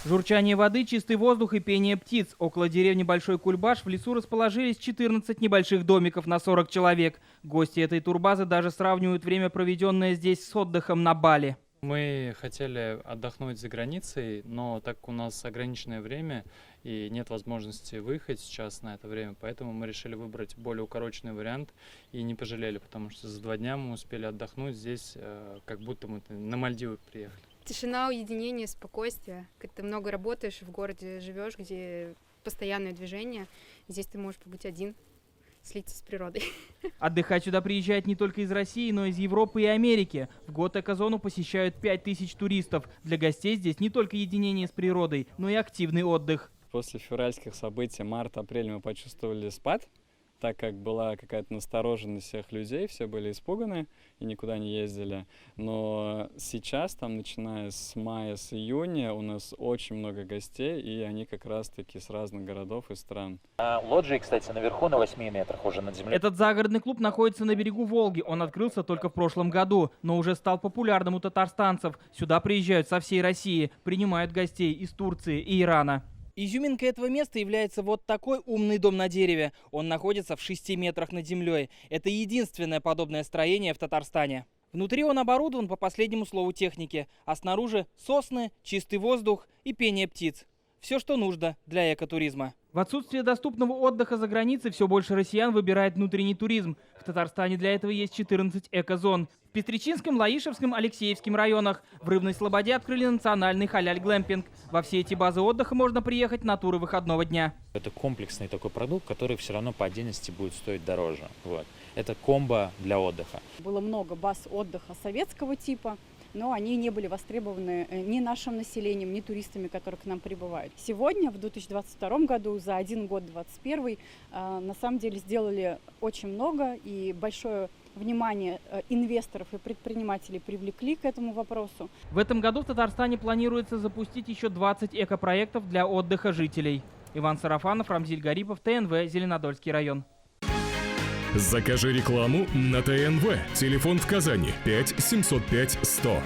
Журчание воды, чистый воздух и пение птиц. Около деревни Большой Кульбаш в лесу расположились 14 небольших домиков на 40 человек. Гости этой турбазы даже сравнивают время, проведенное здесь, с отдыхом на Бали. Мы хотели отдохнуть за границей, но так как у нас ограниченное время и нет возможности выехать сейчас на это время, поэтому мы решили выбрать более укороченный вариант и не пожалели, потому что за 2 дня мы успели отдохнуть здесь, как будто мы на Мальдивы приехали. Тишина, уединение, спокойствие. Когда ты много работаешь, в городе живешь, где постоянное движение, здесь ты можешь побыть один, слиться с природой. Отдыхать сюда приезжают не только из России, но и из Европы и Америки. В год экозону посещают 5000 туристов. Для гостей здесь не только единение с природой, но и активный отдых. После февральских событий март-апрель мы почувствовали спад, так как была какая-то настороженность всех людей, все были испуганы и никуда не ездили. Но сейчас, там, начиная с мая, с июня, у нас очень много гостей, и они как раз-таки с разных городов и стран. Лоджии, кстати, наверху на 8 метрах уже над землей. Этот загородный клуб находится на берегу Волги. Он открылся только в прошлом году, но уже стал популярным у татарстанцев. Сюда приезжают со всей России, принимают гостей из Турции и Ирана. Изюминкой этого места является вот такой умный дом на дереве. Он находится в 6 метрах над землей. Это единственное подобное строение в Татарстане. Внутри он оборудован по последнему слову техники, а снаружи сосны, чистый воздух и пение птиц. Все, что нужно для экотуризма. В отсутствие доступного отдыха за границей все больше россиян выбирает внутренний туризм. В Татарстане для этого есть 14 экозон. В Пестричинском, Лаишевском, Алексеевском районах. В Рыбной Слободе открыли национальный халяль-глэмпинг. Во все эти базы отдыха можно приехать на туры выходного дня. Это комплексный такой продукт, который все равно по отдельности будет стоить дороже. Вот. Это комбо для отдыха. Было много баз отдыха советского типа, но они не были востребованы ни нашим населением, ни туристами, которые к нам прибывают. Сегодня, в 2022 году, за один год 2021, на самом деле сделали очень много, и большое внимание инвесторов и предпринимателей привлекли к этому вопросу. В этом году в Татарстане планируется запустить еще 20 экопроектов для отдыха жителей. Иван Сарафанов, Рамзиль Гарипов, ТНВ, Зеленодольский район. Закажи рекламу на ТНВ. Телефон в Казани 5 705 100.